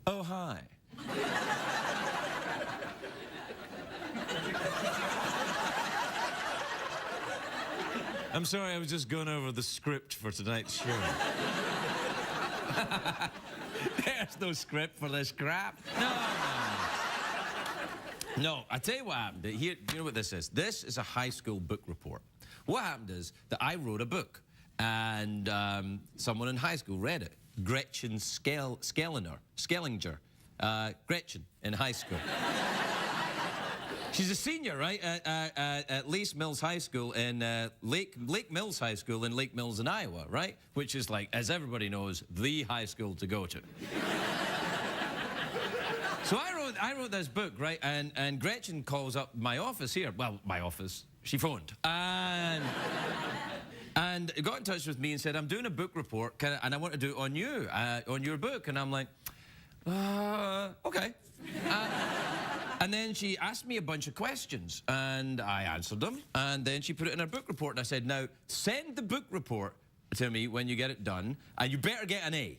Oh, hi. I'm sorry, I was just going over the script for tonight's show. There's no script for this crap. No, I tell you what happened. Here, you know what this is? This is a high school book report. What happened is that I wrote a book, and someone in high school read it. Gretchen Skellinger. Gretchen in high school. She's a senior, right, at Lake Mills High School in Lake Mills High School in Lake Mills in Iowa, right? Which is like, as everybody knows, the high school to go to. So I wrote this book, right? And Gretchen calls up my office here. Well, my office. She phoned. And got in touch with me and said, I'm doing a book report, and I want to do it on you, on your book. And I'm like, okay. And then she asked me a bunch of questions, and I answered them, and then she put it in her book report, and I said, now, send the book report to me when you get it done, and you better get an A.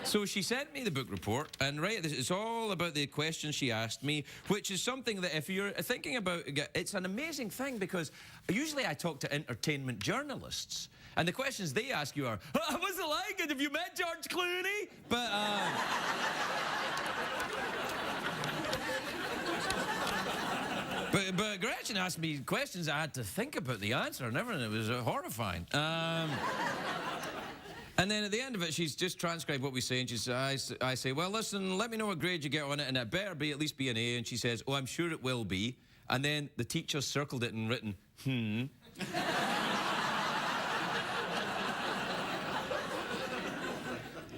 So she sent me the book report, and it's all about the questions she asked me, which is something that if you're thinking about, it's an amazing thing, because usually I talk to entertainment journalists, and the questions they ask you are, what's it like, and have you met George Clooney? But Gretchen asked me questions I had to think about the answer and everything. It was horrifying. And then at the end of it, she's just transcribed what we say, and I say, well, listen, let me know what grade you get on it, and it better be at least be an A. And she says, oh, I'm sure it will be. And then the teacher circled it and written,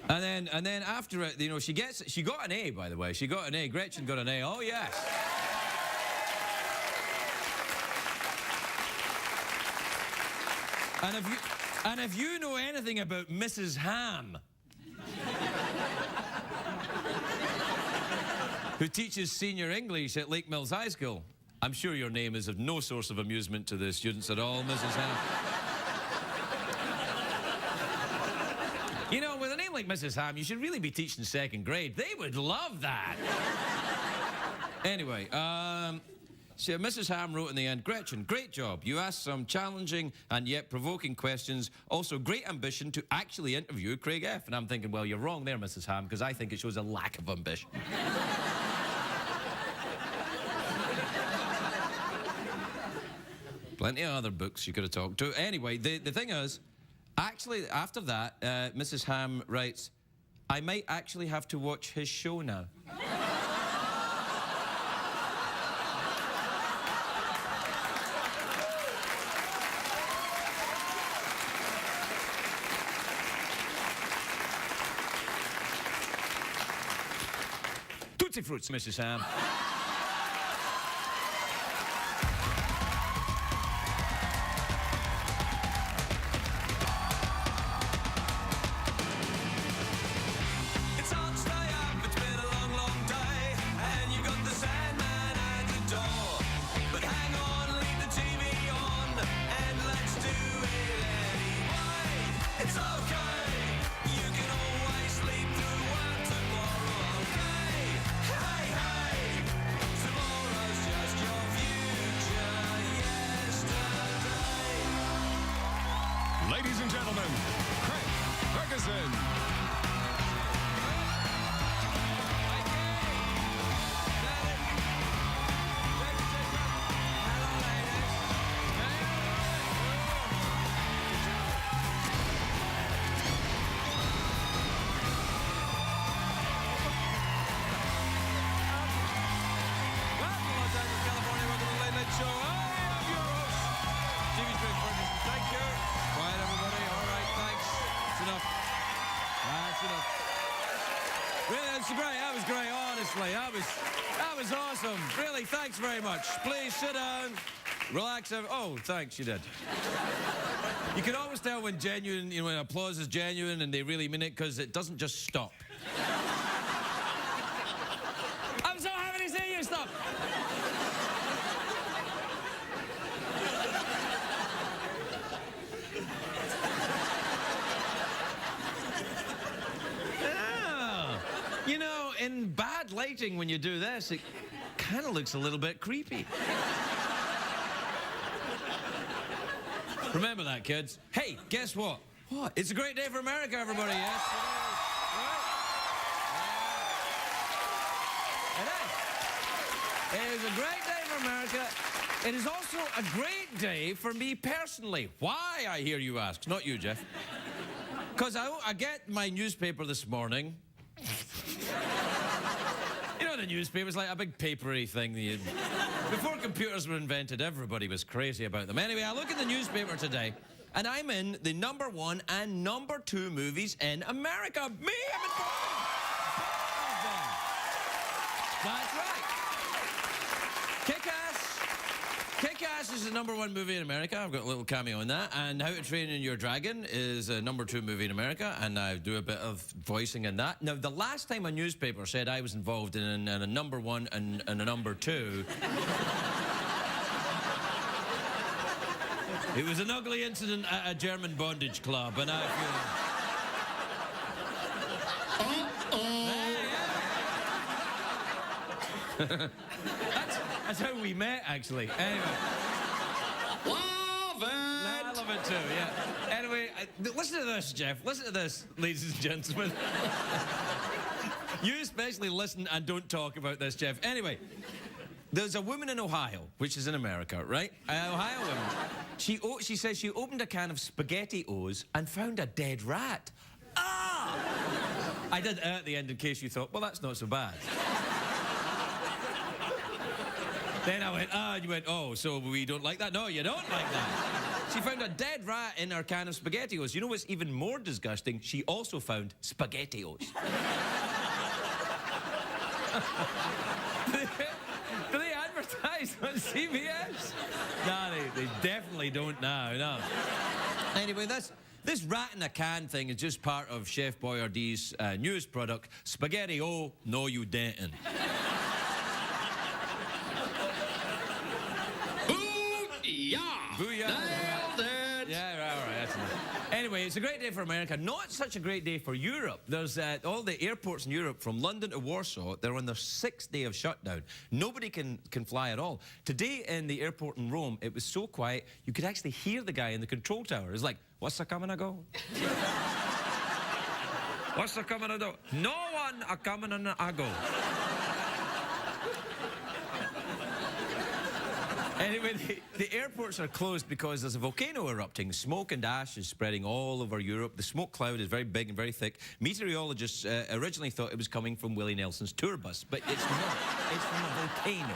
And then after it, you know, she got an A, by the way. She got an A. Gretchen got an A. Oh, yes. And if you know anything about Mrs. Ham, who teaches senior English at Lake Mills High School, I'm sure your name is of no source of amusement to the students at all, Mrs. Ham. You know, with a name like Mrs. Ham, you should really be teaching second grade. They would love that. Anyway, so Mrs. Ham wrote in the end, Gretchen, great job. You asked some challenging and yet provoking questions. Also, great ambition to actually interview Craig F. And I'm thinking, well, you're wrong there, Mrs. Ham, because I think it shows a lack of ambition. Plenty of other books you could have talked to. Anyway, the thing is, actually, after that, Mrs. Ham writes, I might actually have to watch his show now. Tootsie Fruits, Mrs. Ham. Ladies and gentlemen, Craig Ferguson. That was great, honestly. That was awesome. Really, thanks very much. Please sit down, relax. Oh, thanks, you did. You can always tell when genuine, you know, when applause is genuine and they really mean it, because it doesn't just stop. I'm so happy to see you stop. in bad lighting when you do this, it kind of looks a little bit creepy. Remember that, kids. Hey, guess what? What? It's a great day for America, everybody, yes? It is. It is a great day for America. It is also a great day for me personally. Why, I hear you ask. Not you, Jeff. Because I get my newspaper this morning. You know, the newspaper's like a big papery thing. Before computers were invented, everybody was crazy about them. Anyway, I look at the newspaper today, and I'm in the #1 and #2 movies in America. Me, I'm in both of them. That's right. Kick-Ass is the #1 movie in America. I've got a little cameo in that. And How to Train Your Dragon is a #2 movie in America, and I do a bit of voicing in that. Now, the last time a newspaper said I was involved in a #1 and a #2, it was an ugly incident at a German bondage club, and I feel... That's how we met, actually. Anyway. Love it! I love it too, yeah. Anyway, listen to this, Jeff. Listen to this, ladies and gentlemen. You especially listen and don't talk about this, Jeff. Anyway, there's a woman in Ohio, which is in America, right? An Ohio woman. She says she opened a can of SpaghettiOs and found a dead rat. Ah! I did at the end in case you thought, well, that's not so bad. Then I went, and you went, oh, so we don't like that? No, you don't like that. She found a dead rat in her can of SpaghettiOs. You know what's even more disgusting? She also found SpaghettiOs. Do they advertise on CBS? No, they definitely don't now, no. Anyway, this rat in a can thing is just part of Chef Boyardee's newest product, Spaghetti-O, no you didn't. Booyah! Nailed it! Yeah, all right, that's enough. Anyway, it's a great day for America. Not such a great day for Europe. There's all the airports in Europe, from London to Warsaw, they're on their 6th day of shutdown. Nobody can fly at all. Today in the airport in Rome, it was so quiet, you could actually hear the guy in the control tower. It's like, what's a coming a go? What's a coming a go? No one a coming a go. Anyway, the airports are closed because there's a volcano erupting. Smoke and ash is spreading all over Europe. The smoke cloud is very big and very thick. Meteorologists originally thought it was coming from Willie Nelson's tour bus, but it's not. It's from a volcano.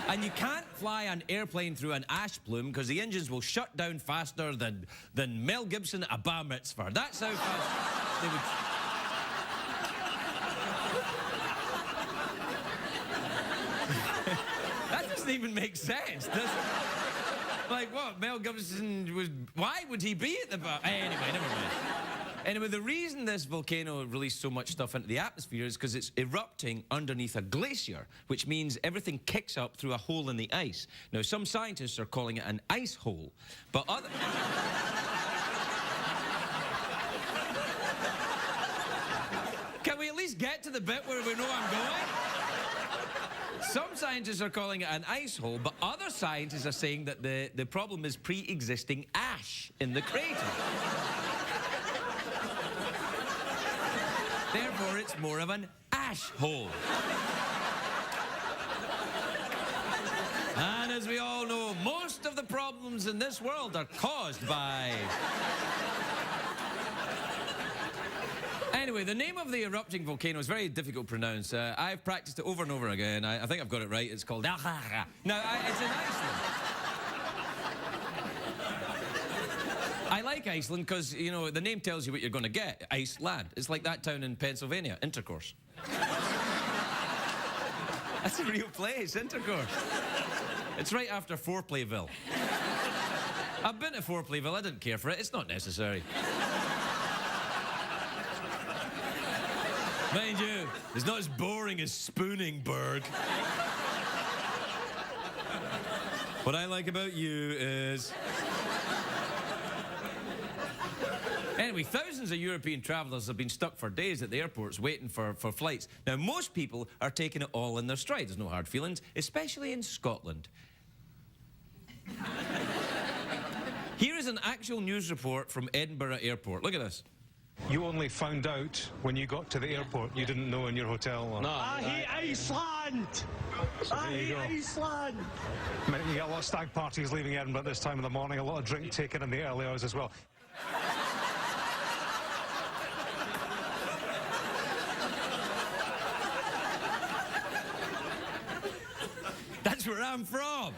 And you can't fly an airplane through an ash plume because the engines will shut down faster than Mel Gibson at a bar mitzvah. That's how fast they would... Doesn't even make sense, does it? Like what? Mel Gibson was... Why would he be at the bar? Anyway, never mind. Anyway, the reason this volcano released so much stuff into the atmosphere is because it's erupting underneath a glacier, which means everything kicks up through a hole in the ice. Now, some scientists are calling it an ice hole, but other... Can we at least get to the bit where we know I'm going? Some scientists are calling it an ice hole, but other scientists are saying that the problem is pre-existing ash in the crater. Therefore, it's more of an ash hole. And as we all know, most of the problems in this world are caused by... Anyway, the name of the erupting volcano is very difficult to pronounce. I've practiced it over and over again. I think I've got it right. It's called... Now, it's in Iceland. I like Iceland because, you know, the name tells you what you're going to get. Iceland. It's like that town in Pennsylvania, Intercourse. That's a real place, Intercourse. It's right after Foreplayville. I've been to Foreplayville. I didn't care for it. It's not necessary. Mind you, it's not as boring as Spooningburg. What I like about you is... Anyway, Anyway, thousands of European travellers have been stuck for days at the airports waiting for flights. Now, most people are taking it all in their stride. There's no hard feelings, especially in Scotland. Here is an actual news report from Edinburgh Airport. Look at this. You only found out when you got to the airport. You didn't know in your hotel. Or... No, I hate Iceland! So I hate Iceland! I mean, you get a lot of stag parties leaving Edinburgh at this time of the morning, a lot of drink taken in the early hours as well. That's where I'm from.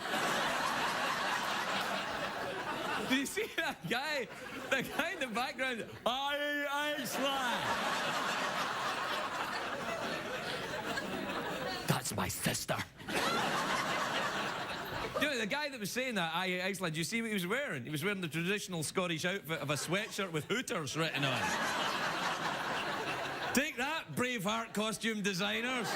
Do you see that guy? The guy in the background, Iceland. That's my sister. You know, the guy that was saying that, Iceland, do you see what he was wearing? He was wearing the traditional Scottish outfit of a sweatshirt with Hooters written on it. Take that, Braveheart costume designers.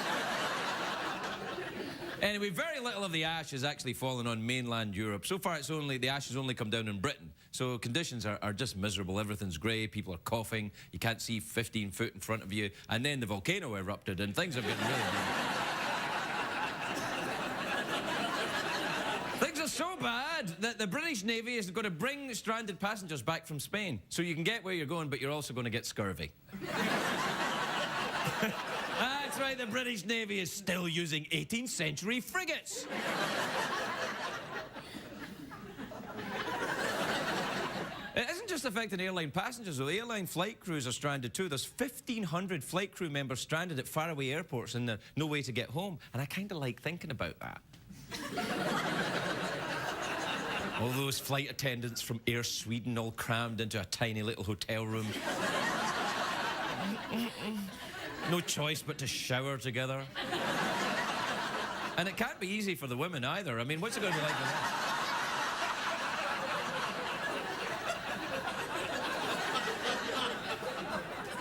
Anyway, very little of the ash has actually fallen on mainland Europe. So far, the ash has only come down in Britain. So conditions are just miserable. Everything's grey, people are coughing, you can't see 15 foot in front of you, and then the volcano erupted and things have getting really bad. Things are so bad that the British Navy is going to bring stranded passengers back from Spain. So you can get where you're going, but you're also going to get scurvy. That's right, the British Navy is still using 18th century frigates. It isn't just affecting airline passengers, though. The airline flight crews are stranded too. There's 1,500 flight crew members stranded at faraway airports and no way to get home. And I kind of like thinking about that. All those flight attendants from Air Sweden all crammed into a tiny little hotel room. No choice but to shower together. And it can't be easy for the women either. I mean, what's it going to be like for them?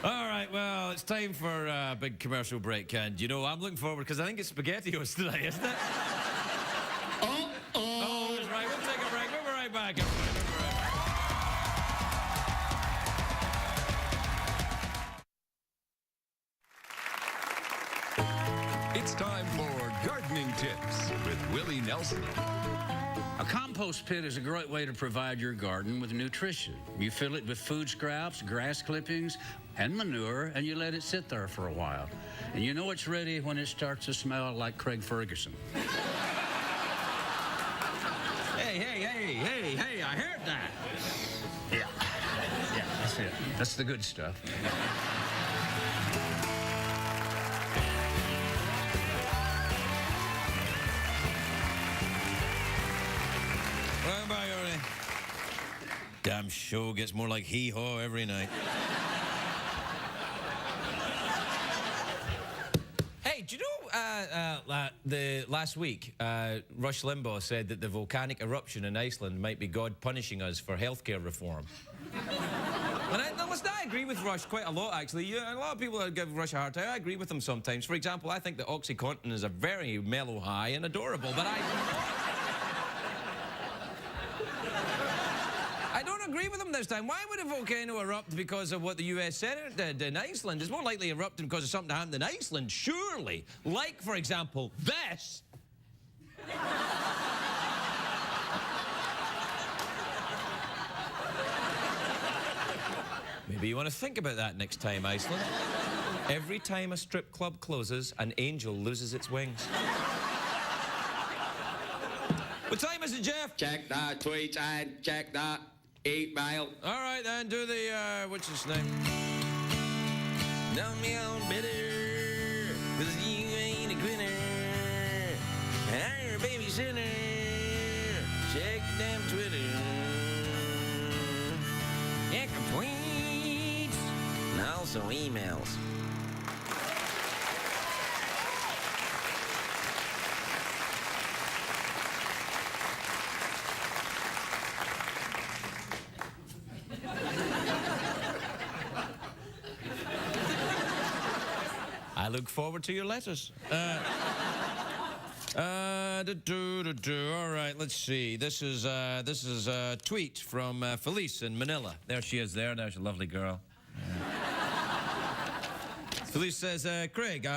All right, well, it's time for a big commercial break. And, you know, I'm looking forward, because I think it's SpaghettiOs tonight, isn't it? Oh, that's right. We'll take a break. We'll be right back. It's time for Gardening Tips with Willie Nelson. A compost pit is a great way to provide your garden with nutrition. You fill it with food scraps, grass clippings, and manure, and you let it sit there for a while. And you know it's ready when it starts to smell like Craig Ferguson. Hey, I heard that. Yeah, that's it. That's the good stuff. Well, bye, Ernie. Damn show gets more like hee-haw every night. Hey, do you know last week, Rush Limbaugh said that the volcanic eruption in Iceland might be God punishing us for healthcare reform. And I agree with Rush quite a lot, actually. A lot of people that give Rush a hard time, I agree with them sometimes. For example, I think that OxyContin is a very mellow high and adorable, but I don't agree with him this time. Why would a volcano erupt because of what the US Senate did in Iceland? It's more likely erupting because of something that happened in Iceland, surely. Like, for example, this. Maybe you want to think about that next time, Iceland. Every time a strip club closes, an angel loses its wings. What time is it, Jeff? Check the tweets and check the email. All right, then, do the, what's his name? Don't be on bitter, 'cause you ain't a quitter. Hire a babysitter. Check the damn Twitter. Check the tweets. And also emails. I look forward to your letters. All right, let's see. This is a tweet from Felice in Manila. There she is there. There's a lovely girl. Felice says, Craig,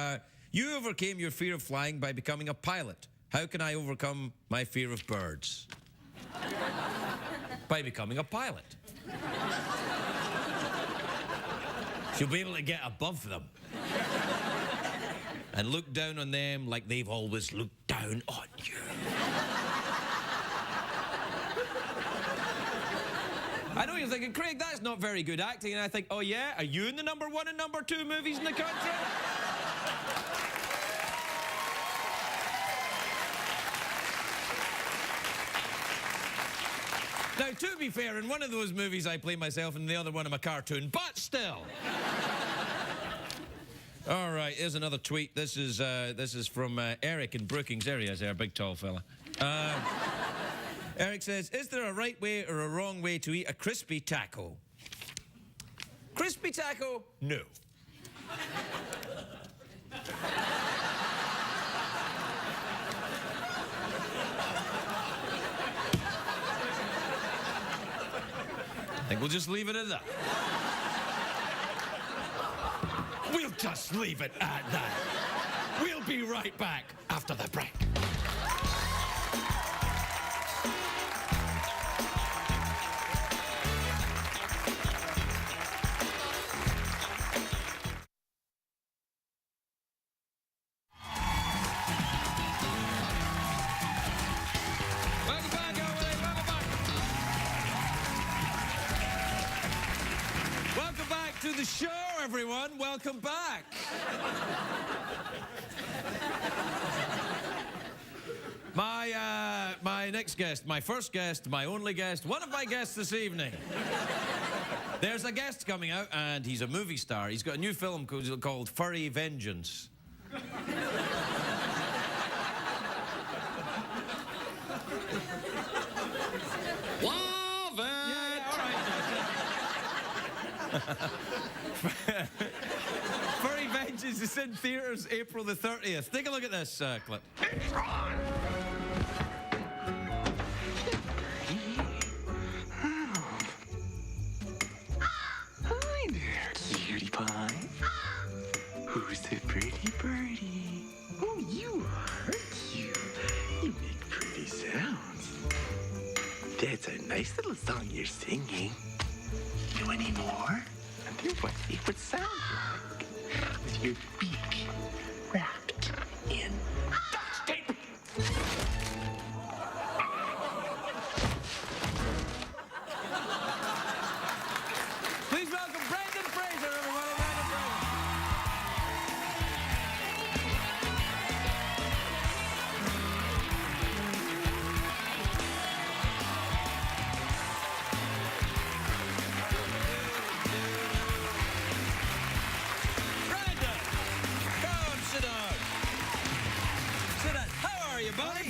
you overcame your fear of flying by becoming a pilot. How can I overcome my fear of birds? By becoming a pilot. You'll be able to get above them and look down on them like they've always looked down on you. I know you're thinking, Craig, that's not very good acting. And I think, oh yeah? Are you in the #1 and #2 movies in the country? Now, to be fair, in one of those movies I play myself and the other one I'm a cartoon, but still. All right, here's another tweet. This is from Eric in Brookings. There he is, there, big tall fella. Eric says, is there a right way or a wrong way to eat a crispy taco? Crispy taco? No. I think we'll just leave it at that. We'll just leave it at that. We'll be right back after the break. To the show, everyone. Welcome back. My next guest, my first guest, my only guest, one of my guests this evening. There's a guest coming out, and he's a movie star. He's got a new film called Furry Vengeance. Furry Vengeance is in theaters April the 30th. Take a look at this clip. It's on! Hi there, cutie pie. Who's the pretty birdie? Oh, you are cute. You make pretty sounds. That's a nice little song you're singing. Do any more? And do what it would sound like with your beak wrapped in duct tape. Please welcome Brendan Fraser, everyone. Brendan Fraser.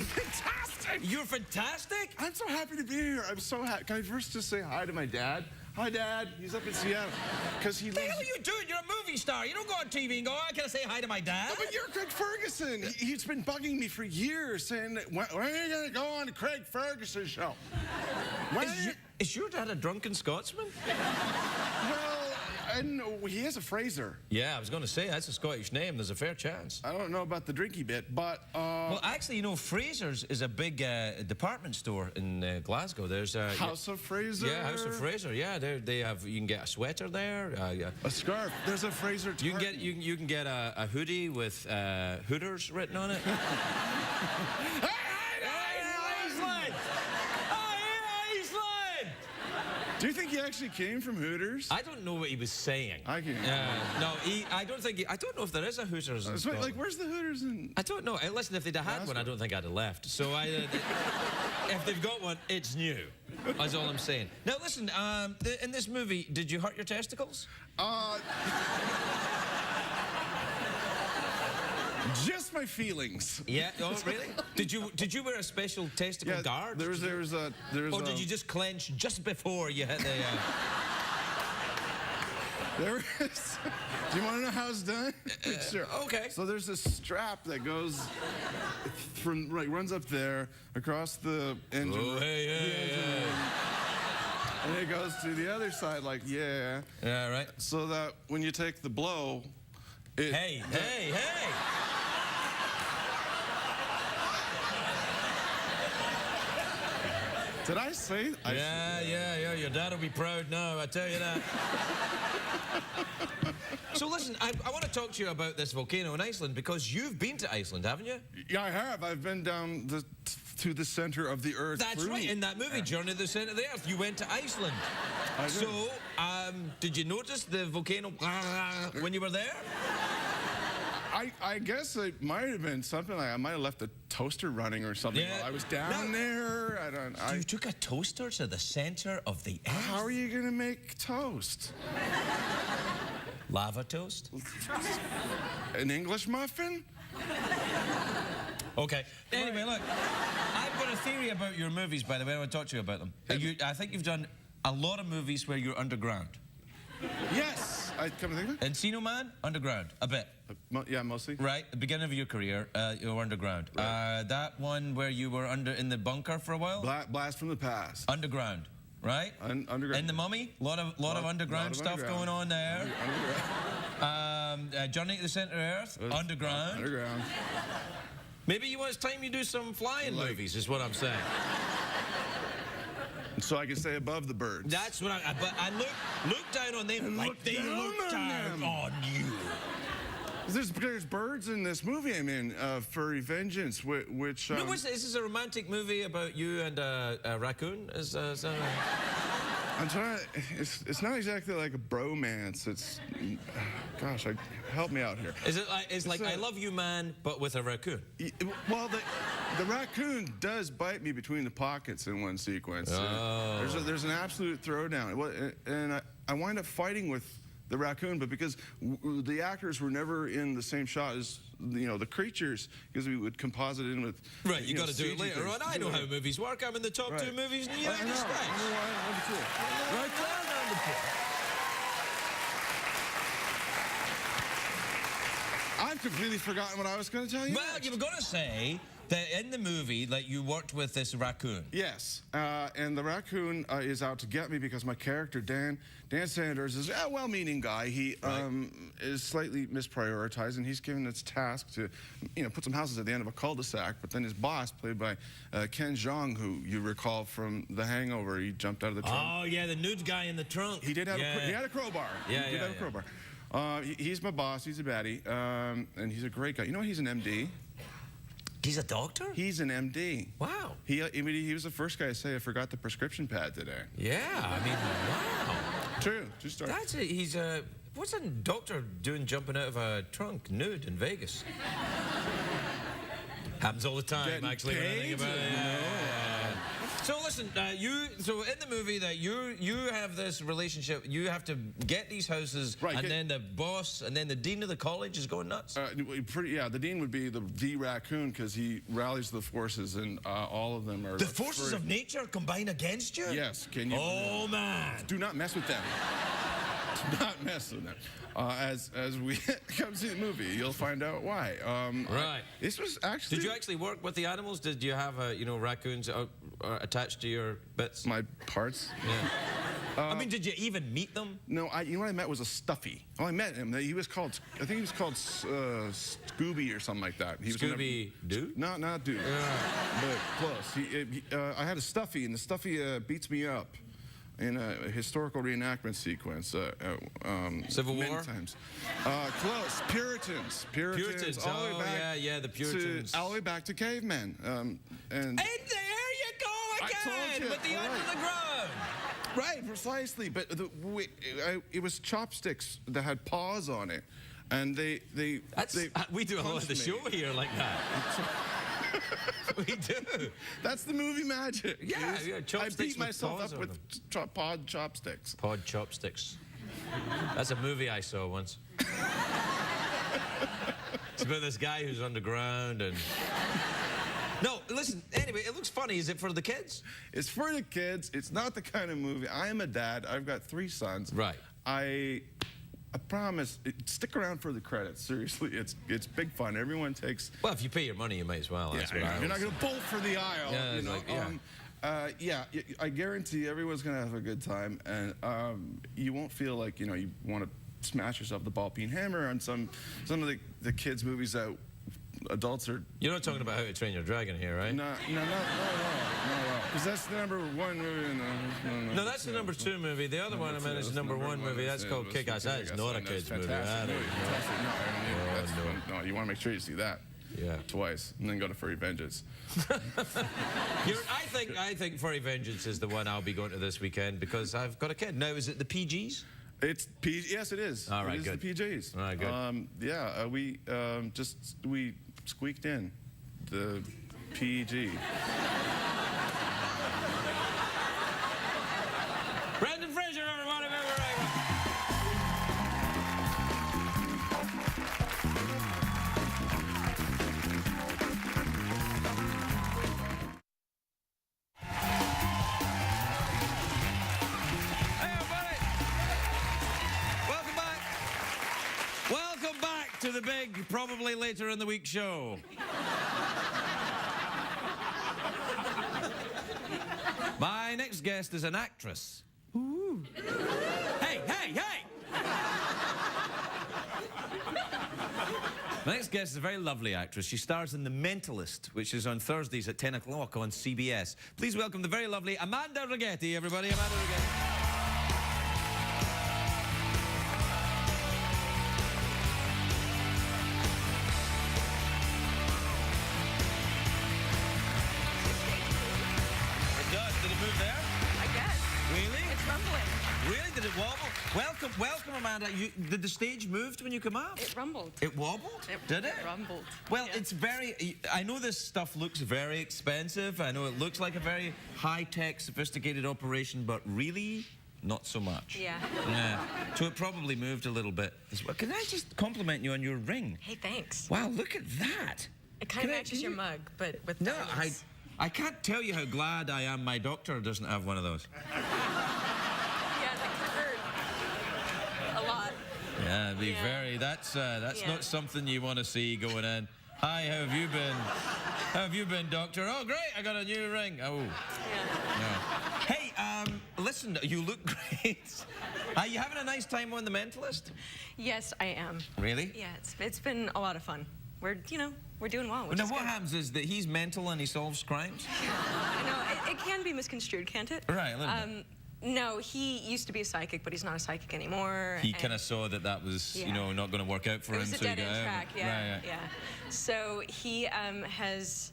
Fantastic! You're fantastic? I'm so happy to be here. I'm so happy. Can I first just say hi to my dad? Hi, Dad. He's up in Seattle. Because he What the lives... hell are you doing? You're a movie star. You don't go on TV and go, oh, can I say hi to my dad? No, but you're Craig Ferguson. He's been bugging me for years, saying, when are you going to go on the Craig Ferguson show? Is your dad a drunken Scotsman? Well, and he is a Fraser. Yeah, I was going to say, that's a Scottish name. There's a fair chance. I don't know about the drinky bit, but... Well, actually, you know, Fraser's is a big department store in Glasgow. There's House of Fraser? Yeah, House of Fraser. Yeah, they have. You can get a sweater there. A scarf. There's a Fraser tartan. You can get a hoodie with Hooters written on it. Do you think he actually came from Hooters? I don't know what he was saying. I can. No, I don't think. I don't know if there is a Hooters in Scotland. Like, where's the Hooters in? I don't know. Listen, if they'd have had one, I don't think I'd have left. So if they've got one, it's new. That's all I'm saying. Now, listen. In this movie, did you hurt your testicles? Just my feelings. Yeah. Oh, really? Did you wear a special testicle guard? Or did you just clench just before you hit the? There is. Do you want to know how it's done? Sure. Okay. So there's this strap that goes runs up there across the engine. Oh, hey. And it goes to the other side, like, yeah. Yeah, right. So that when you take the blow, Hey. Did I say? Yeah. Your dad will be proud now, I tell you that. So listen, I want to talk to you about this volcano in Iceland because you've been to Iceland, haven't you? Yeah, I have. I've been down to the center of the earth. That's right. In that movie, Journey to the Center of the Earth, you went to Iceland. I did. So, did you notice the volcano when you were there? I guess it might have been something like I might have left the toaster running or something Yeah. while I was down there. You took a toaster to the center of the Earth? How are you gonna make toast? Lava toast? An English muffin? Okay. Anyway, look, I've got a theory about your movies, by the way. I want to talk to you about them. I think you've done a lot of movies where you're underground. Yes. I come to think of it. Encino Man, underground, a bit. Yeah, mostly. Right, the beginning of your career, you were underground. Right. That one where you were in the bunker for a while? Blast from the past. Underground, right? Underground. In The Mummy, lot of underground stuff going on there. Journey to the Center of Earth, underground. Underground. Maybe it's time you do some flying movies, is what I'm saying. So I can stay above the birds. That's what but I look down on them like they look down on you. There's birds in this movie I'm in, Furry Vengeance, which... No, this is a romantic movie about you and a raccoon? Is that right? I'm trying to... It's not exactly like a bromance. It's... Gosh, help me out here. Is it like... It's like I Love You Man, but with a raccoon? Well, the raccoon does bite me between the pockets in one sequence. Oh. There's an absolute throwdown. And I wind up fighting with the raccoon, but because the actors were never in the same shot as the creatures, because we would composite in with... Right, you got to do it later things. on. I know how movies work. I'm in the top 2 movies in the United States. Right down the pit. I've completely forgotten what I was going to tell you. Well, you were going to say that in the movie, like, you worked with this raccoon. Yes, and the raccoon is out to get me because my character, Dan Sanders, is a well-meaning guy. He is slightly misprioritized, and he's given this task to, put some houses at the end of a cul-de-sac. But then his boss, played by Ken Jeong, who you recall from The Hangover, he jumped out of the trunk. Oh, yeah, the nude guy in the trunk. He did have he had a crowbar. Yeah, he did have a crowbar. He's my boss. He's a baddie, and he's a great guy. You know, he's an MD. He's a doctor? He's an MD. Wow. He was the first guy to say, I forgot the prescription pad today. Yeah, I mean, wow. True story. He's what's a doctor doing jumping out of a trunk nude in Vegas? Happens all the time, Getting actually, when I think paid? about it. Yeah. So listen, so in the movie that you have this relationship, you have to get these houses, and then the boss, and then the dean of the college is going nuts. The dean would be the raccoon because he rallies the forces, and all of them are... The forces of nature combine against you? Yes, can you... Oh, man. Do not mess with them. Do not mess with them. As we come see the movie, you'll find out why. Right. This was actually... Did you actually work with the animals? Did you have, raccoons attached to your bits? My parts? Yeah. I mean, did you even meet them? No, you know what I met was a stuffy. Oh, I met him. I think he was called Scooby or something like that. Scooby-Doo? No, not Doo. But close. I had a stuffy, and the stuffy beats me up in a historical reenactment sequence. Civil many War? times. Close. Puritans. Puritans. All the way back the Puritans. all the way back to cavemen. And there you go again! I told you. With the under the ground! Right, precisely. But it was chopsticks that had paws on it, and they we do a lot of the show here like that. We do. That's the movie magic. Yeah, I beat myself up with pod chopsticks. Pod chopsticks. That's a movie I saw once. It's about this guy who's underground and... No, listen, anyway, it looks funny. Is it for the kids? It's for the kids. It's not the kind of movie. I am a dad. I've got 3 sons. Right. I I promise, stick around for the credits. Seriously, it's big fun. Everyone takes. Well, if you pay your money, you might as well. That's what You're not going to bolt for the aisle. Yeah, you know? I guarantee everyone's going to have a good time, and you won't feel like you want to smash yourself with the ball-peen hammer on some of the kids' movies that adults are. You're not talking about How to Train Your Dragon here, right? No. Because that's the number one movie. No, that's the number 2 movie. The other one I meant is the number 1 movie. That's called Kick-Ass. That is not a kids' movie. No, you want to make sure you see that. Yeah. Twice, and then go to Furry Vengeance. I think Furry Vengeance is the one I'll be going to this weekend because I've got a kid. Now, is it the PGs? It's PG. Yes, it is. All right, it is good. the PJs. All right, good. We squeaked in the PG. Brendan Fraser, everybody, Welcome back to the big, probably later in the week show. My next guest is an actress. Ooh. Hey! My next guest is a very lovely actress. She stars in The Mentalist, which is on Thursdays at 10 o'clock on CBS. Please welcome the very lovely Amanda Righetti, everybody. Amanda Righetti. Really? Did it wobble? Welcome, Amanda. Did the stage move when you come up? It rumbled. It wobbled? Did it? It rumbled. Well, yeah. it's very... I know this stuff looks very expensive. I know it looks like a very high-tech, sophisticated operation, but really, not so much. Yeah. Yeah. So it probably moved a little bit as well. Can I just compliment you on your ring? Hey, thanks. Wow, look at that. It kind of matches your mug, but with No, diamonds. I can't tell you how glad I am my doctor doesn't have one of those. Yeah, it'd be very. That's not something you want to see going in. Hi, how have you been? How have you been, doctor? Oh, great, I got a new ring. Oh. Yeah. Hey, listen, you look great. Are you having a nice time on The Mentalist? Yes, I am. Really? Yeah, it's been a lot of fun. We're doing well. Now, what happens is that he's mental and he solves crimes? I know, it can be misconstrued, can't it? Right, a little bit. No, he used to be a psychic, but he's not a psychic anymore. He kind of saw that was, not going to work out for him. It was a so dead-end track, yeah, right. yeah. So he has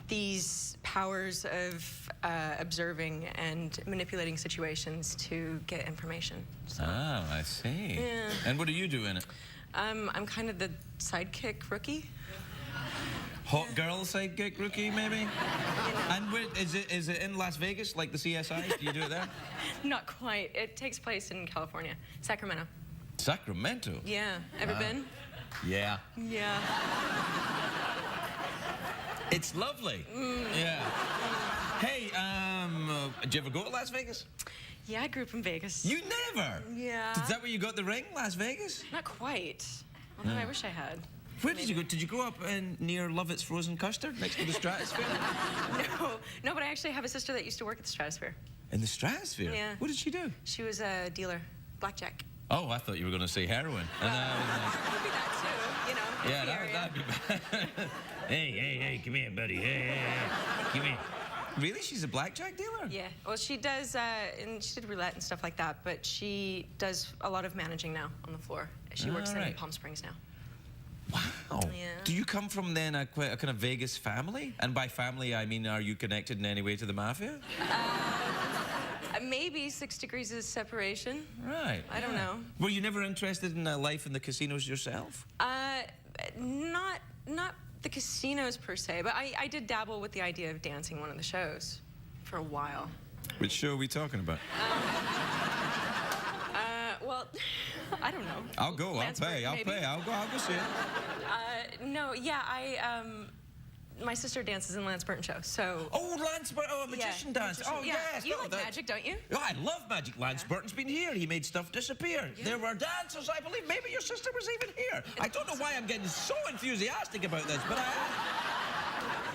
these powers of observing and manipulating situations to get information. So. Oh, I see. Yeah. And what do you do in it? I'm kind of the sidekick rookie. Hot girl sidekick rookie, maybe? And is it in Las Vegas, like the CSI? Do you do it there? Not quite. It takes place in California, Sacramento. Sacramento? Yeah. Ever been? Yeah. Yeah. It's lovely. Yeah. Hey, did you ever go to Las Vegas? Yeah, I grew up in Vegas. You never? Yeah. Is that where you got the ring, Las Vegas? Not quite. Although I wish I had. Where did you go? Did you grow up near Lovett's Frozen Custard, next to the Stratosphere? No, but I actually have a sister that used to work at the Stratosphere. In the Stratosphere? Yeah. What did she do? She was a dealer, blackjack. Oh, I thought you were going to say heroin. Could be that too, Yeah, that'd be bad. Hey, come here, buddy. Hey, come here. Really? She's a blackjack dealer? Yeah. Well, she does, and she did roulette and stuff like that, but she does a lot of managing now on the floor. She works in Palm Springs now. Wow. Yeah. Do you come from then a kind of Vegas family? And by family, I mean, are you connected in any way to the mafia? Maybe 6 degrees of separation. Right. I don't know. Were you never interested in life in the casinos yourself? Not the casinos per se, but I did dabble with the idea of dancing one of the shows for a while. Which show are we talking about? Well, I don't know. I'll go. I'll pay. I'll go see it. No, yeah, my sister dances in Lance Burton show, so... Oh, Lance Burton, oh, magician dance. magician, Oh, yeah. yes. You no, like that- magic, don't you? Oh, I love magic. Lance Burton's been here. He made stuff disappear. Yeah. There were dancers, I believe. Maybe your sister was even here. I don't know why I'm getting so enthusiastic about this, but I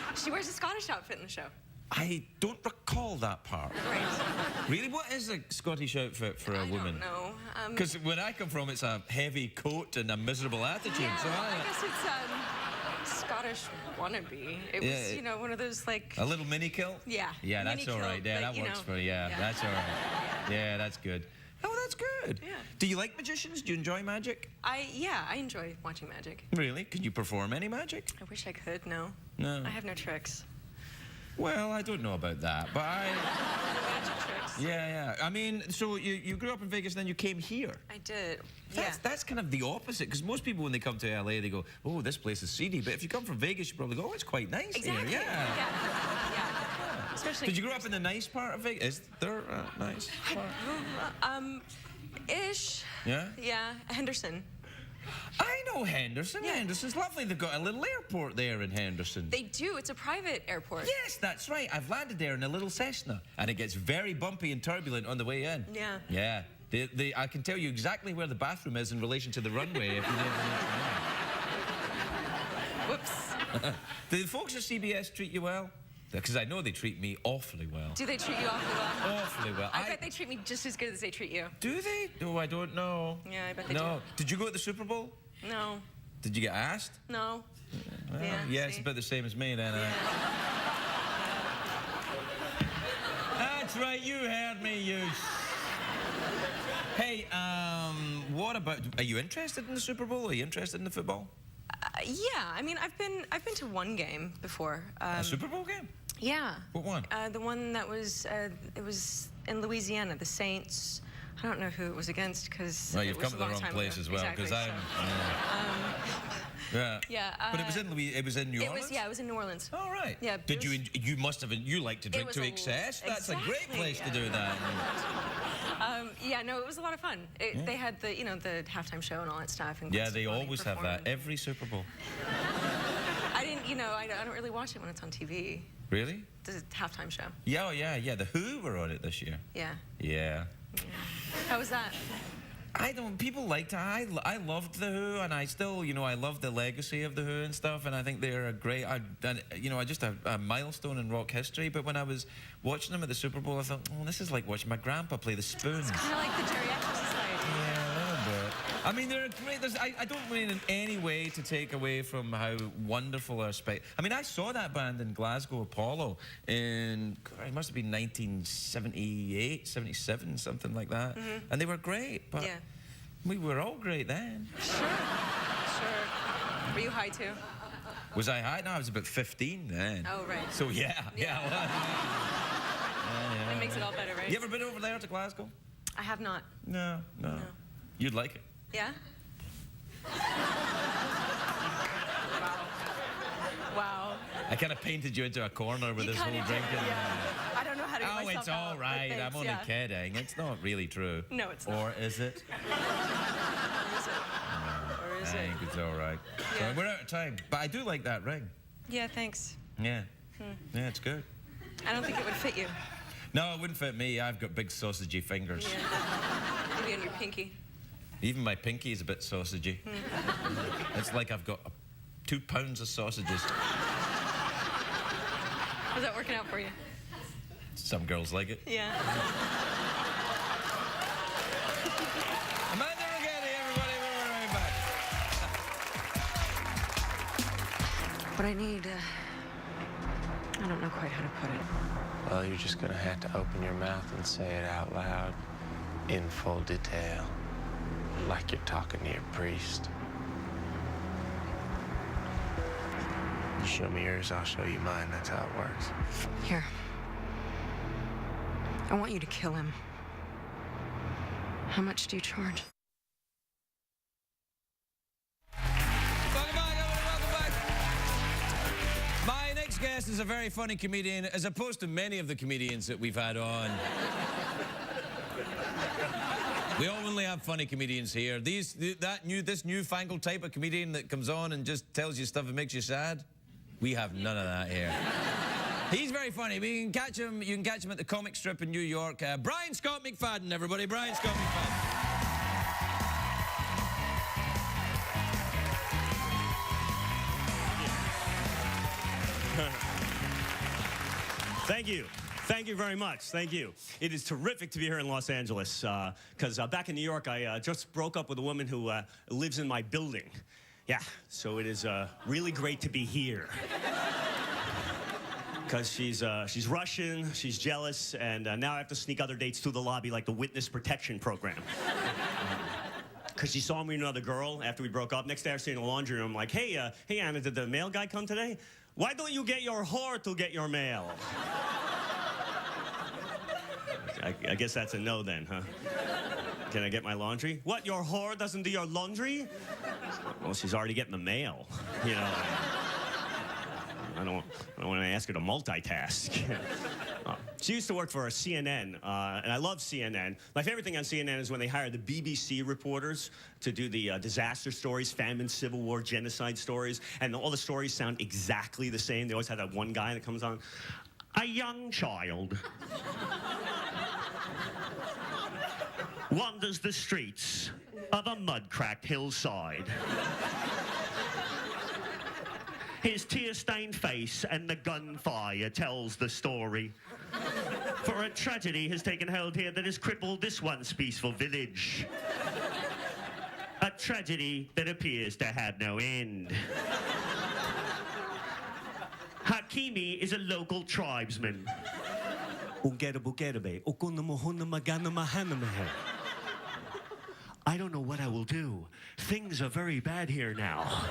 am. She wears a Scottish outfit in the show. I don't recall that part. Right. Really? What is a Scottish outfit for a woman? I don't know. Because where I come from, it's a heavy coat and a miserable attitude. Yeah, So I guess it's Scottish wannabe. It was, you know, one of those, like... A little mini kilt? Yeah. Yeah, that's mini all right. kilt, Yeah, like, that you works know. for you. Yeah, that's all right. Yeah, that's good. Oh, that's good. Yeah. Do you like magicians? Do you enjoy magic? Yeah, I enjoy watching magic. Really? Can you perform any magic? I wish I could, no. No. I have no tricks. Well, I don't know about that, but I... No magic tricks. Yeah. I mean, so you grew up in Vegas, then you came here. I did. That's kind of the opposite, because most people, when they come to LA, they go, oh, this place is seedy. But if you come from Vegas, you probably go, oh, it's quite nice Exactly. here. Yeah. Yeah. Especially... Did you grow up in the nice part of Vegas? Is there a nice part? Ish. Yeah? Yeah, Henderson. I know Henderson. Yeah. Henderson's lovely. They've got a little airport there in Henderson. They do. It's a private airport. Yes, that's right. I've landed there in a little Cessna, and it gets very bumpy and turbulent on the way in. Yeah. Yeah. I can tell you exactly where the bathroom is in relation to the runway if you never know. Whoops. Do the folks at CBS treat you well? Because I know they treat me awfully well. Do they treat you awfully well? Awfully well. I bet they treat me just as good as they treat you. Do they? Oh, I don't know. Yeah, I bet they No. Did you go to the Super Bowl? do. No. Did you get asked? No. Well, Yeah, it's see? about the same as me then. That's right, you heard me, you. Hey, what about? Are you interested in the Super Bowl? Are you interested in the football? Yeah, I mean, I've been to one game before. A Super Bowl game? Yeah. What one? The one that was it was in Louisiana. The Saints. I don't know who it was against because. Well, you've come to the wrong place as well because Yeah. Yeah. But it was in It was in New Orleans. It was in New Orleans. All right. Yeah. Did you? You must have. You like to drink to excess. That's a great Exactly, place to do that. Yeah. No, it was a lot of fun. They had the the halftime show and all that stuff. And Yeah, Gwen they Stefani always have that performing. every Super Bowl. I didn't. I don't really watch it when it's on TV. Really? The halftime show. Yeah, oh, yeah. The Who were on it this year. Yeah. Yeah. How was that? I don't. People liked it. I loved the Who, and I still, I love the legacy of the Who and stuff. And I think they're a great, just a milestone in rock history. But when I was watching them at the Super Bowl, I thought, oh, this is like watching my grandpa play the spoons. Kind of like the Geriatric Society. Yeah, a little bit. I mean, they're great. I don't mean in any way to take away from how wonderful our I mean, I saw that band in Glasgow, Apollo, it must have been 1978, 77, something like that. And they were great, but we were all great then. Sure. Were you high too? Was I high? No, I was about 15 then. Oh, right. So, yeah. That makes it all better, right? You ever been over there to Glasgow? I have not. No. You'd like it. Yeah? Wow. I kind of painted you into a corner with this whole kinda drinking. did, yeah. I don't know how to get Oh, myself it's out, all but right. thanks, I'm only kidding. It's not really true. No, it's not. Or is it? Or is I it? think it's all right. Yeah. So we're out of time, but I do like that ring. Yeah, thanks. Yeah. Yeah, it's good. I don't think it would fit you. No, it wouldn't fit me. I've got big sausagey fingers. Yeah. Maybe on your pinky. Even my pinky is a bit sausagey. It's like I've got 2 pounds of sausages. How's that working out for you? Some girls like it. Yeah. Amanda Righetti, everybody, we're right back. What I need, I don't know quite how to put it. Well, you're just gonna have to open your mouth and say it out loud in full detail, like you're talking to your priest. You show me yours, I'll show you mine. That's how it works. Here. I want you to kill him. How much do you charge? Welcome back. My next guest is a very funny comedian, as opposed to many of the comedians that we've had on. We only have funny comedians here. This newfangled type of comedian that comes on and just tells you stuff that makes you sad. We have none of that here. He's very funny. You can catch him at the comic strip in New York. Brian Scott McFadden, everybody. Brian Scott McFadden. Thank you. Thank you very much. Thank you. It is terrific to be here in Los Angeles because back in New York, I just broke up with a woman who lives in my building. Yeah, so it is really great to be here. Because she's Russian, she's jealous, and now I have to sneak other dates through the lobby like the witness protection program. Because she saw me with another girl after we broke up. Next day I was in the laundry room, I'm like, hey Anna, did the mail guy come today? Why don't you get your whore to get your mail? I guess that's a no then, huh? Can I get my laundry? What, your whore doesn't do your laundry? Well, she's already getting the mail, you know. I don't want to ask her to multitask. She used to work for CNN, and I love CNN. My favorite thing on CNN is when they hire the BBC reporters to do the disaster stories, famine, civil war, genocide stories, and all the stories sound exactly the same. They always have that one guy that comes on. A young child wanders the streets of a mud-cracked hillside. His tear-stained face and the gunfire tells the story. For a tragedy has taken hold here that has crippled this once peaceful village. A tragedy that appears to have no end. Hakimi is a local tribesman. I don't know what I will do. Things are very bad here now.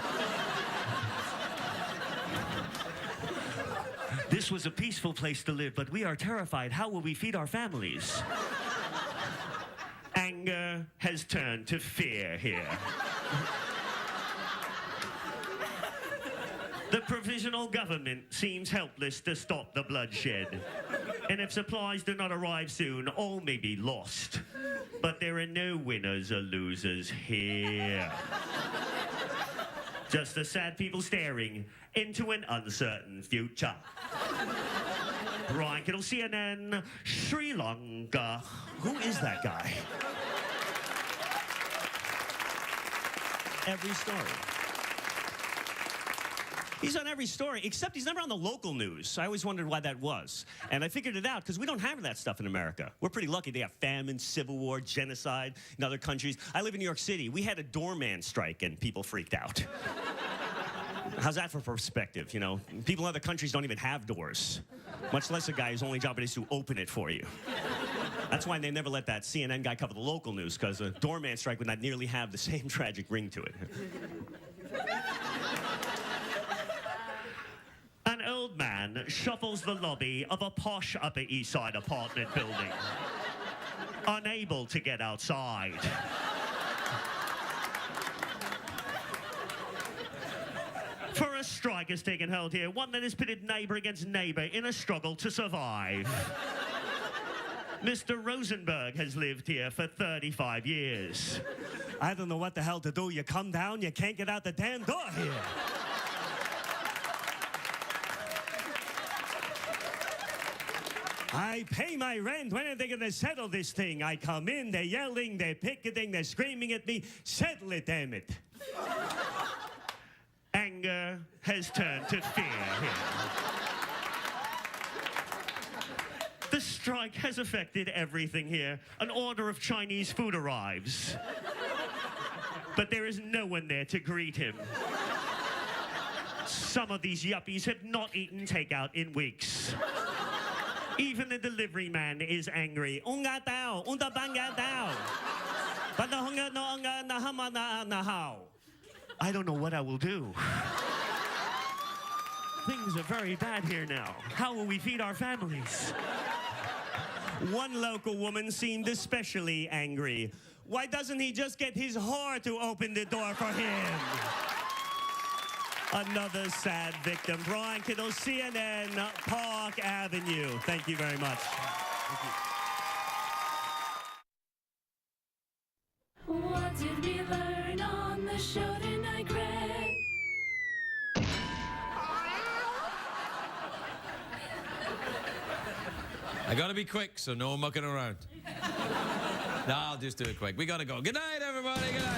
This was a peaceful place to live, but we are terrified. How will we feed our families? Anger has turned to fear here. The provisional government seems helpless to stop the bloodshed. And if supplies do not arrive soon, all may be lost. But there are no winners or losers here. Just the sad people staring into an uncertain future. Brian Kittle, CNN, Sri Lanka. Who is that guy? Every story. He's on every story, except he's never on the local news. I always wondered why that was. And I figured it out, because we don't have that stuff in America. We're pretty lucky. They have famine, civil war, genocide in other countries. I live in New York City. We had a doorman strike, and people freaked out. How's that for perspective, you know? People in other countries don't even have doors, much less a guy whose only job it is to open it for you. That's why they never let that CNN guy cover the local news, because a doorman strike would not nearly have the same tragic ring to it. An old man shuffles the lobby of a posh Upper East Side apartment building, unable to get outside. For a strike has taken hold here, one that has pitted neighbor against neighbor in a struggle to survive. Mr. Rosenberg has lived here for 35 years. I don't know what the hell to do. You come down, you can't get out the damn door here. I pay my rent. When are they going to settle this thing? I come in, they're yelling, they're picketing, they're screaming at me. Settle it, damn it. Anger has turned to fear here. The strike has affected everything here. An order of Chinese food arrives. But there is no one there to greet him. Some of these yuppies have not eaten takeout in weeks. Even the delivery man is angry. I don't know what I will do. Things are very bad here now. How will we feed our families? One local woman seemed especially angry. Why doesn't he just get his whore to open the door for him? Another sad victim. Brian Kittle, CNN, Park Avenue. Thank you very much. Thank you. What did we learn on the show tonight, Greg? I gotta be quick, so no mucking around. No, I'll just do it quick. We gotta go. Good night, everybody. Good night.